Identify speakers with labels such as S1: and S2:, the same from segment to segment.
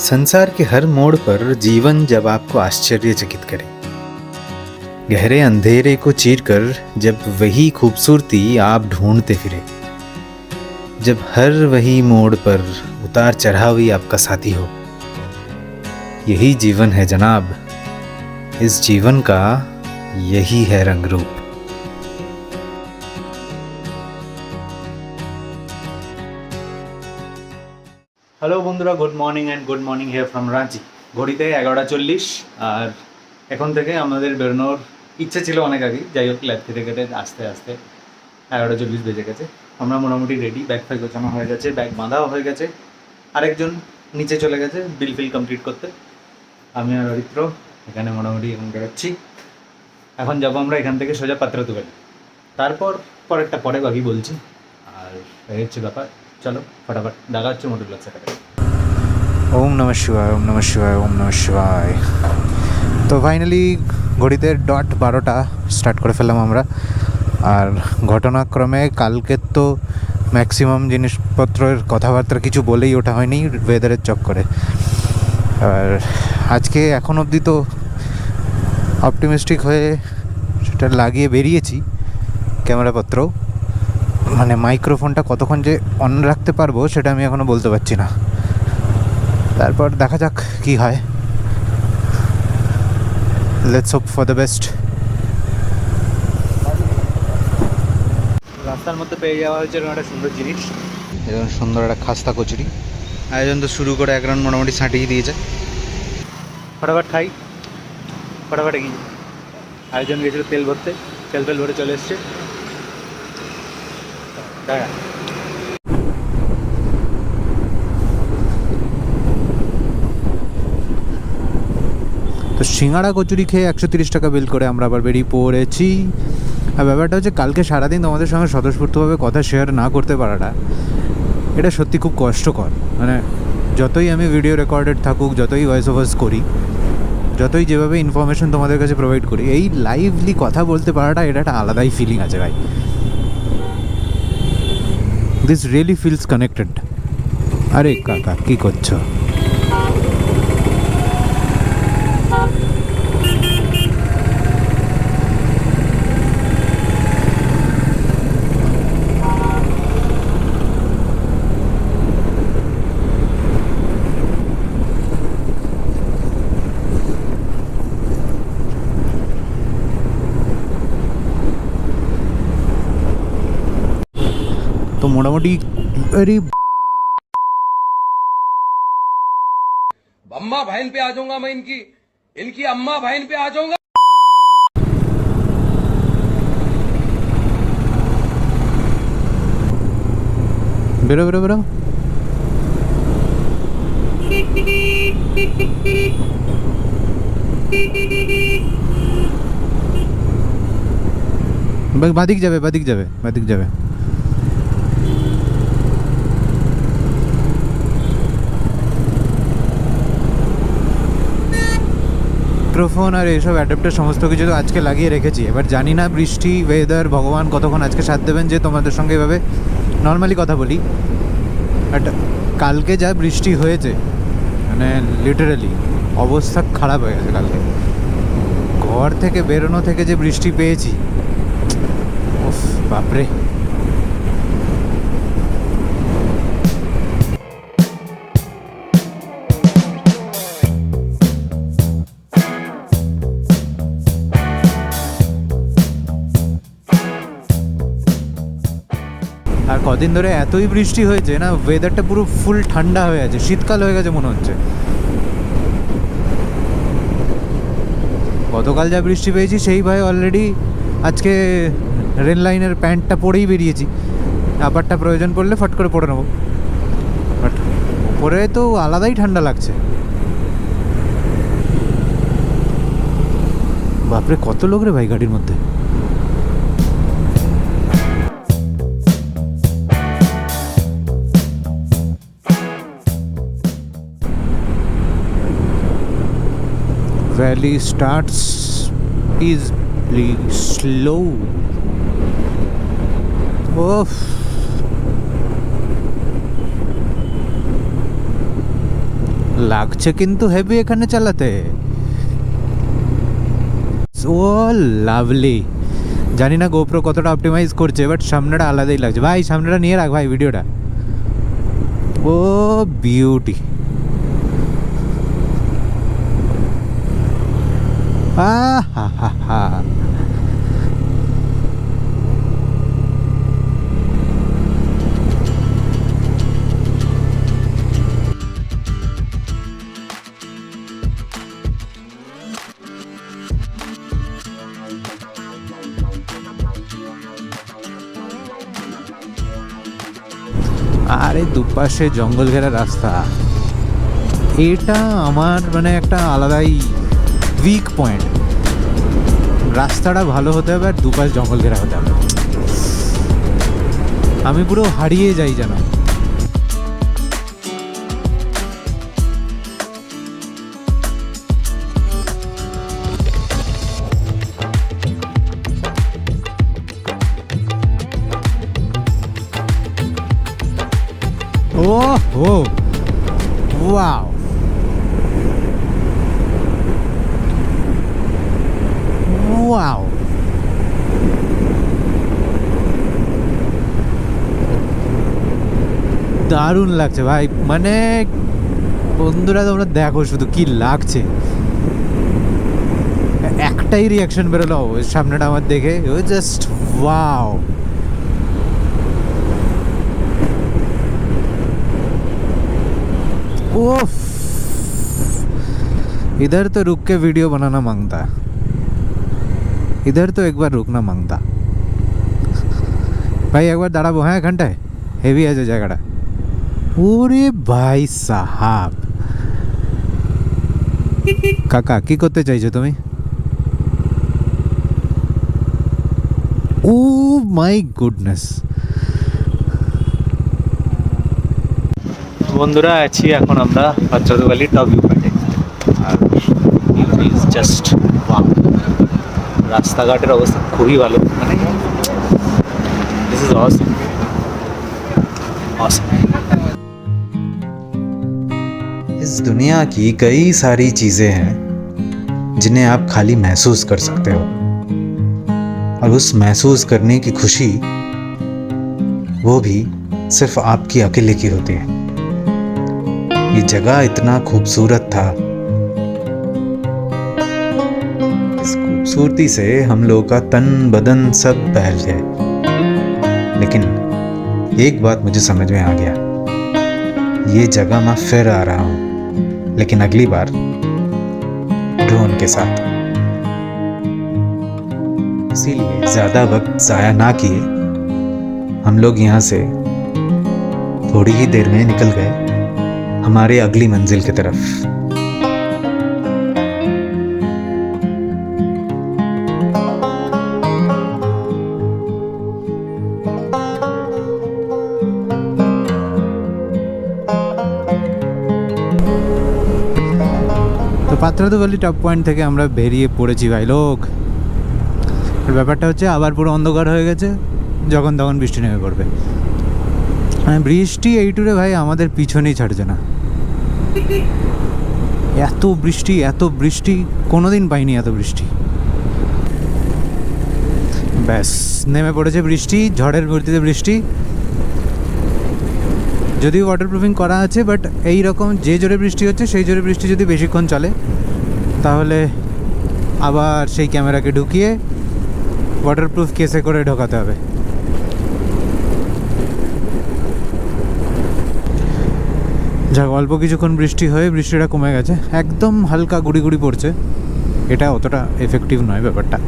S1: संसार के हर मोड़ पर जीवन जब आपको आश्चर्यचकित करे, गहरे अंधेरे को चीरकर जब वही खूबसूरती आप ढूंढते फिरे, जब हर वही मोड़ पर उतार चढ़ाव ही आपका साथी हो, यही जीवन है जनाब। इस जीवन का यही है रंग रूप। হ্যালো বন্ধুরা, good morning and good morning here from Ranchi. ঘড়িতে 11:40 আর এখন থেকে আমাদের বেরোনোর ইচ্ছে ছিল অনেক আগেই। যাই হোক, ল্যাব থেকে কেটে আস্তে আস্তে 11:40 বেজে গেছে। আমরা মোটামুটি রেডি, ব্যাগ ফ্যাগ গোছানো হয়ে গেছে, ব্যাগ বাঁধাও হয়ে গেছে। আরেকজন নিচে চলে গেছে বিল ফিল কমপ্লিট করতে। আমি আর অরিত্র এখানে মোটামুটি এখন বেরোচ্ছি। এখন যাবো আমরা এখান থেকে সোজা পাত্রতুগালি, তারপর পরেরটা পরে বাকি বলছি। আর এই হচ্ছে ব্যাপার। চলো ফটাফট দেখা হচ্ছে মোটর ব্লগ সেটাকে। ওম নমঃ শিবায়, ওম নমঃ শিবায়, ওম নমঃ শিবায়। তো ফাইনালি ঘড়িতে ডট 12টা স্টার্ট করে ফেললাম আমরা। আর ঘটনাক্রমে কালকের তো ম্যাক্সিমাম জিনিসপত্রের কথাবার্তা কিছু বলেই ওঠা হয়নি ওয়েদারের চক্করে। আর আজকে এখন অবধি তো অপটিমিস্টিক হয়ে সেটা লাগিয়ে বেরিয়েছি ক্যামেরাপত্র, মানে মাইক্রোফোনটা কতক্ষণ যে অন রাখতে পারবো সেটা আমি এখনও বলতে পারছি না। তারপর দেখা যাক কি হয়। Let's hope for the best. রাস্তার মধ্যে পেয়ে যাওয়া হয়েছে একটা সুন্দর জিনিস, এরকম সুন্দর একটা খাস্তা কচুরি। আয়োজন তো শুরু করে এক রাউন্ড মোটামুটি ছাঁটিয়ে দিয়েছে। ফটাফট খাই, ফটাফট এগিয়ে। আয়োজন গেছিলো তেল ভরতে, তেল ভরে চলে এসছে। তো সিঙ্গাড়া কচুরি খেয়ে 130 টাকা বিল করে আমরা আবার বেরিয়ে পড়েছি। আর ব্যাপারটা হচ্ছে, কালকে সারাদিন তোমাদের সঙ্গে স্বতঃস্ফূর্তভাবে কথা শেয়ার না করতে পারাটা, এটা সত্যি খুব কষ্টকর। মানে যতই আমি ভিডিও রেকর্ডেড থাকুক, যতই ভয়েস ওভার্স করি, যতই যেভাবে ইনফরমেশন তোমাদের কাছে প্রোভাইড করি, এই লাইভলি কথা বলতে পারাটা এটা একটা আলাদাই ফিলিং আছে ভাই। This really feels connected. আরে কাকা কি করছো? তো মোটামুটি
S2: अम्मा बहन पे आ जाऊंगा मैं, इनकी इनकी अम्मा बहन पे आ जाऊंगा।
S1: বেরো বেরো বেরো। বাদিক যাবে, বাদিক যাবে, বাদিক যাবে। মাইক্রোফোন আর এইসব অ্যাডাপ্টার সমস্ত কিছু তো আজকে লাগিয়ে রেখেছি। এবার জানি না বৃষ্টি, ওয়েদার, ভগবান কতক্ষণ আজকে সাথ দেবেন যে তোমাদের সঙ্গে এভাবে নর্মালি কথা বলি। বাট কালকে যা বৃষ্টি হয়েছে, মানে লিটারালি অবস্থা খারাপ হয়ে গেছে কালকে। ঘর থেকে বেরোনো থেকে যে বৃষ্টি পেয়েছি, উফ বাপরে। আর কদিন ধরে এতই বৃষ্টি হয়েছে না, ওয়েদারটা পুরো ফুল ঠান্ডা হয়ে আছে, শীতকাল হয়ে গেছে মনে হচ্ছে। গতকাল যা বৃষ্টি পেয়েছি সেই ভাই অলরেডি আজকে রেল লাইনের প্যান্টটা পরেই বেরিয়েছি। আবারটা প্রয়োজন পড়লে ফট করে পরে নেবো। বাট উপরে তো আলাদাই ঠান্ডা লাগছে। বাপরে কত লোক রে ভাই গাড়ির মধ্যে। Valley starts easily slow. লাগছে কিন্তু হেভি এখানে চালাতে। So lovely. জানি না গোপ্রো কতটা অপটিমাইজ করছে, বাট সামনেটা আলাদাই লাগছে ভাই। সামনেটা নিয়ে রাখ ভাই ভিডিওটা। ও বিউটি। হা হা হা। আরে দুপাশে জঙ্গল ঘেরা রাস্তা, এটা আমার মানে একটা আলাদাই উইক পয়েন্ট। রাস্তাটা ভালো হতে হবে আর দুপাশ জঙ্গল ঘেরা হতে হবে। আমি পুরো হারিয়ে যাই যেন। ও ওয়াও, ওয়াও। দারুণ লাগছে ভাই। মানে বন্ধুরা তোমরা দেখো শুধু কি লাগছে। একটাই রিয়াকশন বেরোলো ওই সামনেটা আমার দেখে, ও জাস্ট ওয়াও। ओफ, इधर तो रुक के वीडियो बनाना मांगता, इधर तो एक बार रुकना मांगता। भाई एक बार दाঁড়াবো হ্যাঁ এখানটায়, হেভি আছে জায়গাটা। ওরে ভাই সাহাব, কাকা কি করতে চাইছো তুমি? ও মাই গুডনেস। বন্ধুরা আছি এখন আমরা পাত্রাদুয়ালি টপ ভিউ পয়েন্টে, আর জাস্ট ওয়াও। রাস্তাঘাটের অবস্থা খুবই ভালো, মানে দিস ইজ অসম অসম। इस दुनिया की कई सारी चीज़ें हैं जिन्हें आप खाली महसूस कर सकते हो, और उस महसूस करने की खुशी वो भी सिर्फ आपकी अकेले की होती है। ये जगह इतना खूबसूरत था, इस खूबसूरती से हम लोगों का तन बदन सब बहल गए। लेकिन एक बात मुझे समझ में आ गया, ये जगह मैं फिर आ रहा हूँ, लेकिन अगली बार ड्रोन के साथ। इसीलिए ज़्यादा वक्त ज़ाया ना किए हम लोग यहाँ से थोड़ी ही देर में निकल गए हमारे अगली मंजिल की तरफ। তো পাত্রাদুয়ালি টপ পয়েন্ট থেকে আমরা বেরিয়ে পড়েছি ভাই লোক। ব্যাপারটা হচ্ছে আবার পুরো অন্ধকার হয়ে গেছে, যখন তখন বৃষ্টি নেমে পড়বে। মানে বৃষ্টি এই টুরে ভাই আমাদের পিছনেই ছাড়ছে না। এত বৃষ্টি, এত বৃষ্টি, কোনোদিন পাইনি এত বৃষ্টি। ব্যাস নেমে পড়েছে বৃষ্টি, ঝড়ের গতিতে বৃষ্টি। যদিও ওয়াটারপ্রুফিং করা আছে, বাট এই রকম যে জোরে বৃষ্টি হচ্ছে সেই জোরে বৃষ্টি যদি বেশিক্ষণ চলে তাহলে আবার সেই ক্যামেরাকে ঢুকিয়ে ওয়াটারপ্রুফ কেসে করে ঢোকাতে হবে। যাক, অল্প কিছুক্ষণ বৃষ্টি হয়ে বৃষ্টিটা কমে গেছে, একদম হালকা গুড়ি গুড়ি পড়ছে। এটা অতটা এফেক্টিভ নয় ব্যাপারটা,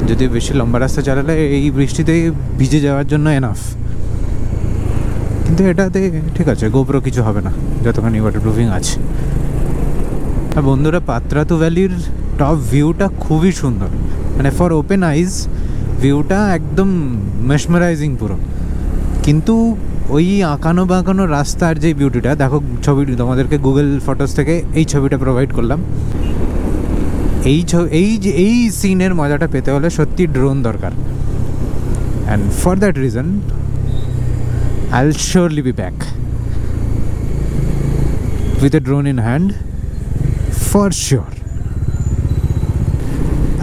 S1: যদি বেশি লম্বা রাস্তা চালালে এই বৃষ্টিতেই ভিজে যাওয়ার জন্য এনাফ। কিন্তু এটাতে ঠিক আছে, গোপ্রো কিছু হবে না যতক্ষণ ওয়াটারপ্রুফিং আছে। আর বন্ধুরা পাত্রাতু ভ্যালির টপ ভিউটা খুবই সুন্দর, মানে ফর ওপেন আইজ ভিউটা একদম মেসমারাইজিং পুরো। কিন্তু ওই আঁকানো বাঁকানো রাস্তার যে বিউটিটা দেখো, ছবিটি তোমাদেরকে গুগল ফটোস থেকে এই ছবিটা প্রোভাইড করলাম। এই সিনের মজাটা পেতে হলে সত্যি ড্রোন দরকার। And for that reason I'll surely be back. with a drone in hand for sure.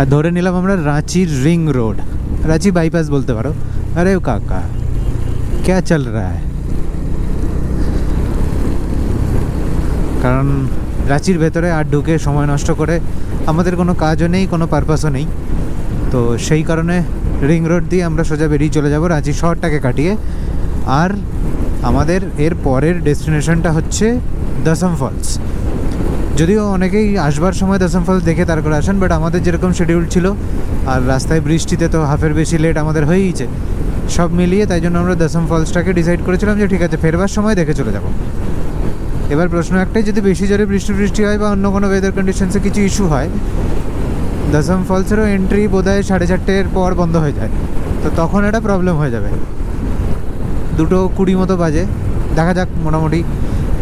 S1: আর ধরে নিলাম আমরা রাঁচির রিং রোড, রাঁচি বাইপাস বলতে পারো। আরে কাকা ক্যা চল রা হ্যায়, কারণ রাঁচির ভেতরে আর ঢুকে সময় নষ্ট করে আমাদের কোনো কাজও নেই, কোনো পারপাসও নেই। তো সেই কারণে রিং রোড দিয়ে আমরা সোজা বেরিয়ে চলে যাব রাঁচি শহরটাকে কাটিয়ে। আর আমাদের এর পরের ডেস্টিনেশনটা হচ্ছে দশম ফলস। যদিও অনেকেই আসবার সময় দশম ফলস দেখে তারপরে আসেন, বাট আমাদের যেরকম শিডিউল ছিল আর রাস্তায় বৃষ্টিতে তো হাফের বেশি লেট আমাদের হয়েইছে, সব মিলিয়ে তাই জন্য আমরা দশম ফলসটাকে ডিসাইড করেছিলাম যে ঠিক আছে ফেরবার সময় দেখে চলে যাব। এবার প্রশ্ন একটাই, যদি বেশি জোরে বৃষ্টি হয় বা অন্য কোনো ওয়েদার কন্ডিশনসে কিছু ইস্যু হয়, দশম ফলসেরও এন্ট্রি বোধহয় 4:30 পর বন্ধ হয়ে যায়, তো তখন একটা প্রবলেম হয়ে যাবে। 2:20 মতো বাজে, দেখা যাক মোটামুটি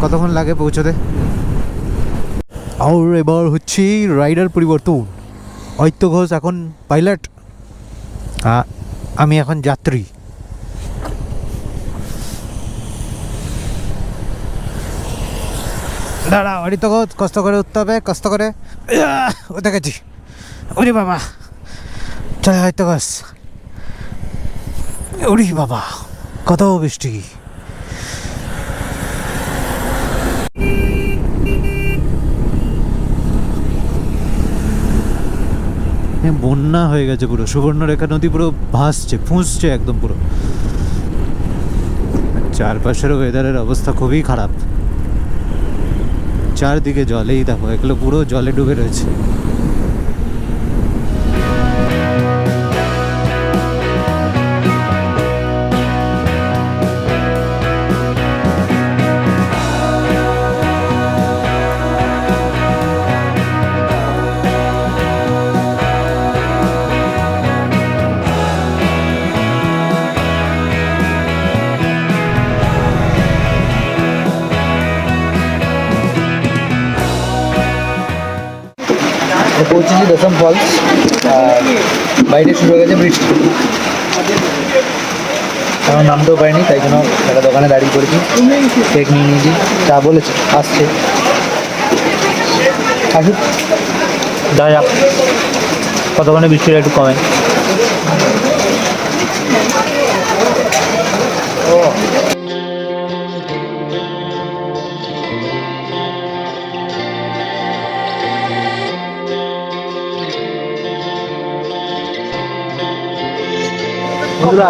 S1: কতক্ষণ লাগে পৌঁছতে। আর এবার হচ্ছে রাইডার পরিবর্তন। অয়ত্য ঘোষ এখন পাইলট, আমি এখন যাত্রী। দাঁড়া অরিত্য ঘোষ, কষ্ট করে উঠতে হবে, কষ্ট করে। উঠে গেছি, ওরে বাবা, চলে অয়ত্য ঘোষ। ওরে বাবা কত বৃষ্টি। বন্যা হয়ে গেছে পুরো, সুবর্ণরেখা নদী পুরো ভাসছে, ফুঁসছে একদম পুরো। চারপাশের ওয়েদারের অবস্থা খুবই খারাপ, চারদিকে জলেই দেখো, এগুলো পুরো জলে ডুবে রয়েছে। পৌঁছেছি দশম ফলস, আর বাইরে শুরু হয়ে গেছে বৃষ্টি। এখন নামতেও পারিনি, তাই জন্য একটা দোকানে দাঁড়িয়ে পড়েছি, কেক নিয়ে নিয়েছি, চা বলেছে আসছে, আসুক যা যাক, কতক্ষণে বৃষ্টিটা একটু কমে।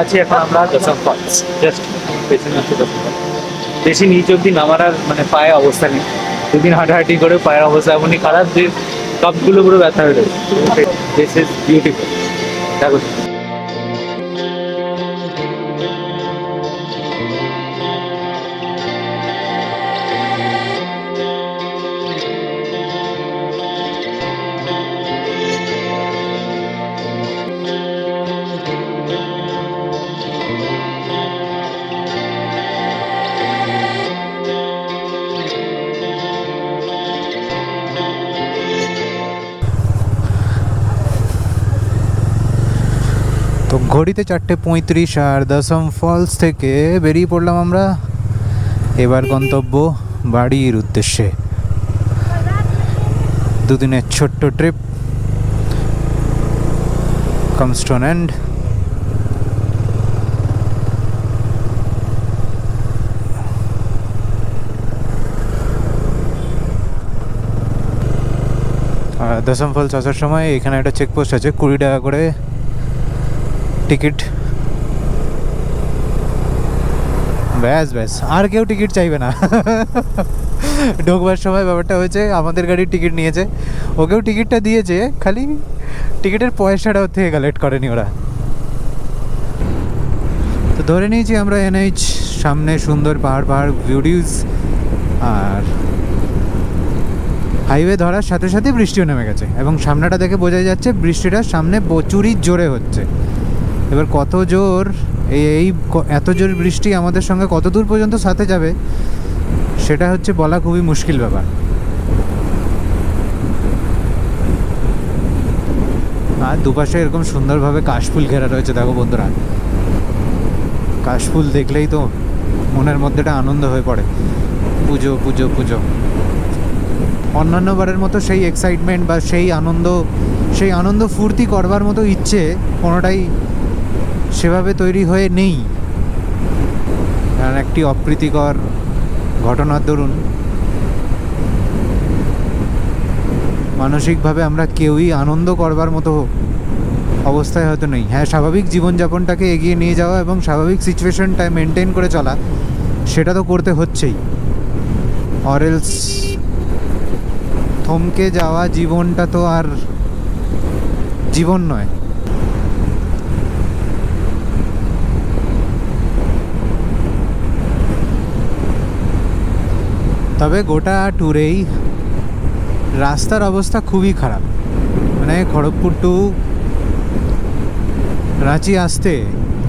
S1: আছি এখন আমরা দশম ফলস, জাস্ট পেছনে আছে দশম ফলস। বেশি নিচ অব্দি নামার আর মানে পায়ে অবস্থা নেই, দুদিন হাঁটাহাঁটি করে পায়ের অবস্থা এমনই খারাপ যে সবগুলো পুরো ব্যথা হয়ে রয়েছে। দিস ইজ বিউটিফুল, দেখো। তো ঘড়িতে 4:35 আর দশম ফলস থেকে বেরিয়ে পড়লাম আমরা এবার গন্তব্য বাড়ির উদ্দেশ্যে। দুদিনের ছোট্ট trip comes to an end. দশম ফলস আসার সময় এখানে একটা চেকপোস্ট আছে, 20 টাকা করে টিকিট। ব্যাস ব্যাস, আর কেউ টিকিট চাইবে না। ঢোকবার সময় ব্যাপারটা হয়েছে, আমাদের গাড়ির টিকিট নিয়েছে, ওকেও টিকিটটা দিয়েছে, খালি টিকিটের পয়সাটা ওর থেকে কালেক্ট করেনি ওরা। তো ধরে নিয়েছি আমরা এনএইচ, সামনে সুন্দর পাহাড় পাহাড় ভিউডিউজ, আর হাইওয়ে ধরার সাথে সাথে বৃষ্টিও নেমে গেছে, এবং সামনেটা দেখে বোঝা যাচ্ছে বৃষ্টিটা সামনে প্রচুরই জোরে হচ্ছে। এবার কত জোর, এই এত জোর বৃষ্টি আমাদের সঙ্গে কত দূর পর্যন্ত সাথে যাবে সেটা হচ্ছে বলা খুবই মুশকিল ব্যাপার। আর দুপাশে এরকম সুন্দরভাবে কাশফুল ঘেরা রয়েছে, দেখো বন্ধুরা, কাশফুল দেখলেই তো মনের মধ্যে একটা আনন্দ হয়ে পড়ে। পুজো পুজো পুজো।
S3: অন্যান্য বারের মতো সেই এক্সাইটমেন্ট বা সেই আনন্দ ফুর্তি করবার মতো ইচ্ছে কোনোটাই সেভাবে তৈরি হয়ে নেই। কারণ একটি অপ্রীতিকর ঘটনার দরুন মানসিকভাবে আমরা কেউই আনন্দ করবার মতো অবস্থায় হয়তো নেই। হ্যাঁ, স্বাভাবিক জীবনযাপনটাকে এগিয়ে নিয়ে যাওয়া এবং স্বাভাবিক সিচুয়েশনটা মেনটেন করে চলা, সেটা তো করতে হচ্ছেই, অরেলস থমকে যাওয়া জীবনটা তো আর জীবন নয়। তবে গোটা ট্যুরেই রাস্তার অবস্থা খুবই খারাপ। মানে খড়গপুর টু রাঁচি আসতে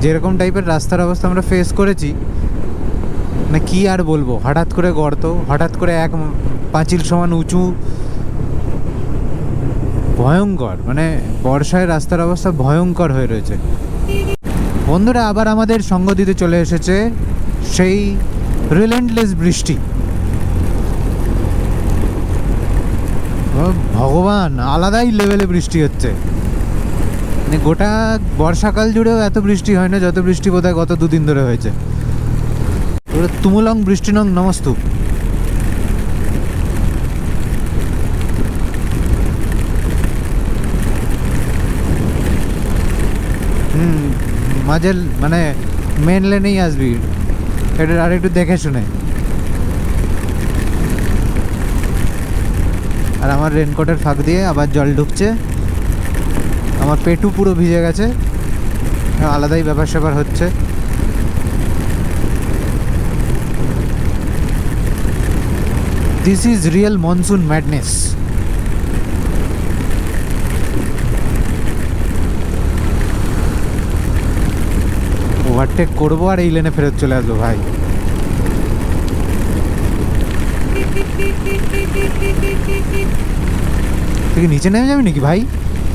S3: যেরকম টাইপের রাস্তার অবস্থা আমরা ফেস করেছি, মানে কি আর বলবো। হঠাৎ করে গর্ত, হঠাৎ করে এক পাঁচিল সমান উঁচু, ভয়ঙ্কর। মানে বর্ষায় রাস্তার অবস্থা ভয়ঙ্কর হয়ে রয়েছে। বন্ধুরা, আবার আমাদের সঙ্গ দিতে চলে এসেছে সেই রিলেন্টলেস বৃষ্টি। ভগবান, আলাদাই লেভেলে বৃষ্টি হচ্ছে। মানে গোটা বর্ষাকাল জুড়েও এত বৃষ্টি হয় না যত বৃষ্টি বোধহয় গত দুদিন ধরে হয়েছে। তুমুলং বৃষ্টি নং নমস্তু। মাঝে মানে মেন লেনেই আসবি, এটা আর একটু দেখে শুনে। আর আমার রেনকোটের ফাঁক দিয়ে আবার জল ঢুকছে, আমার পেটু পুরো ভিজে গেছে, আলাদাই ব্যাপার স্যাপার হচ্ছে। This is real monsoon madness. Overtake করবো আর এই লেনে ফেরত চলে আসবো ভাই। তুই কি নিচে নেমে যাবি নাকি ভাই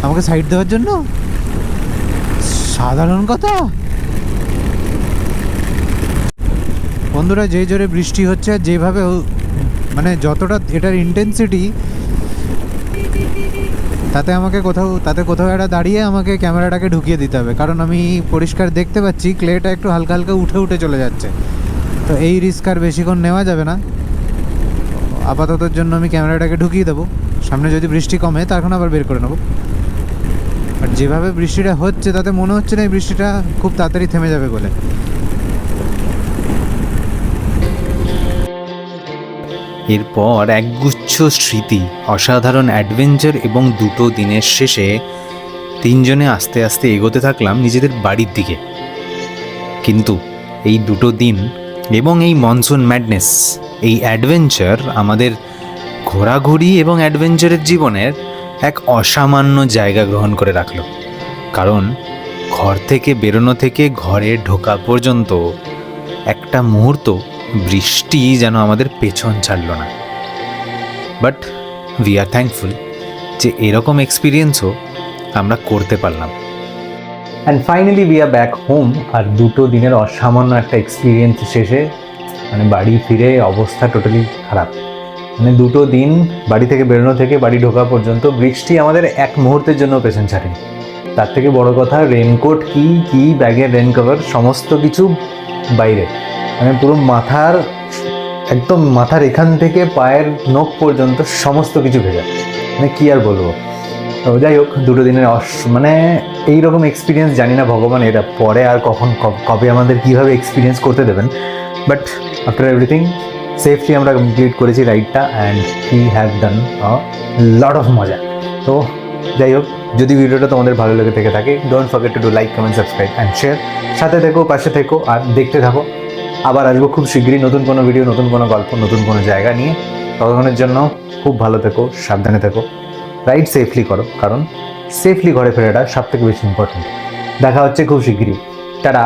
S3: আমাকে সাইড দেওয়ার জন্য? সাধারণ কথা। বন্ধুরা, যে জোরে বৃষ্টি হচ্ছে আর যেভাবে মানে যতটা এটার ইন্টেন্সিটি, তাতে কোথাও একটা দাঁড়িয়ে আমাকে ক্যামেরাটাকে ঢুকিয়ে দিতে হবে, কারণ আমি পরিষ্কার দেখতে পাচ্ছি ক্লেটা একটু হালকা হালকা উঠে চলে যাচ্ছে। তো এই রিস্ক আর বেশিক্ষণ নেওয়া যাবে না। আপাততর জন্য আমি ক্যামেরাটাকে ঢুকিয়ে দেবো, সামনে যদি বৃষ্টি কমে তখন আবার বের করে নেবো। আর যেভাবে বৃষ্টিটা হচ্ছে তাতে মনে হচ্ছে না এই বৃষ্টিটা খুব তাড়াতাড়ি থেমে যাবে বলে।
S1: এরপর একগুচ্ছ স্মৃতি, অসাধারণ অ্যাডভেঞ্চার এবং 2 দিনের শেষে 3 জনে আস্তে আস্তে এগোতে থাকলাম নিজেদের বাড়ির দিকে। কিন্তু এই 2 দিন এবং এই মনসুন ম্যাডনেস, এই অ্যাডভেঞ্চার আমাদের ঘোরাঘুরি এবং অ্যাডভেঞ্চারের জীবনের এক অসামান্য জায়গা গ্রহণ করে রাখলো। কারণ ঘর থেকে বেরোনো থেকে ঘরে ঢোকা পর্যন্ত একটা মুহূর্ত বৃষ্টি যেন আমাদের পেছন ছাড়ল না। বাট উই আর থ্যাঙ্কফুল যে এরকম এক্সপিরিয়েন্সও আমরা করতে পারলাম। And finally we are back home. আর 2 দিনের অসামান্য একটা এক্সপিরিয়েন্স শেষে মানে বাড়ি ফিরে অবস্থা টোটালি খারাপ। মানে 2 দিন বাড়ি থেকে বেরোনো থেকে বাড়ি ঢোকা পর্যন্ত বৃষ্টি আমাদের এক মুহূর্তের জন্য পেছন ছাড়েনি। তার থেকে বড় কথা, রেনকোট কি ব্যাগের রেন কভার সমস্ত কিছু বাইরে, মানে পুরো মাথার এখান থেকে পায়ের নখ পর্যন্ত সমস্ত কিছু ভেজা। মানে কি আর বলবো। তো যাই হোক, 2 দিনের মানে এইরকম এক্সপিরিয়েন্স জানি না ভগবান এরা পরে আর কবে আমাদের কীভাবে এক্সপিরিয়েন্স করতে দেবেন। বাট আফটার এভরিথিং সেফলি আমরা কমপ্লিট করেছি রাইডটা, and we have done a lot of মজা। তো যাই হোক, যদি ভিডিওটা তোমাদের ভালো লেগে থেকে থাকে, don't forget to do like, comment, subscribe and share. সাথে থেকো, পাশে থেকো আর দেখতে থাকো। আবার আসবো খুব শীঘ্রই নতুন কোনো ভিডিও, নতুন কোনো গল্প, নতুন কোনো জায়গা নিয়ে। ততক্ষণের জন্য খুব ভালো থেকো, সাবধানে থেকো, রাইড সেফলি করো, কারণ সেফলি ঘরে ফেরাটা সব থেকে বেশি ইম্পর্টেন্ট। দেখা হচ্ছে খুব শীঘ্রই। টাটা।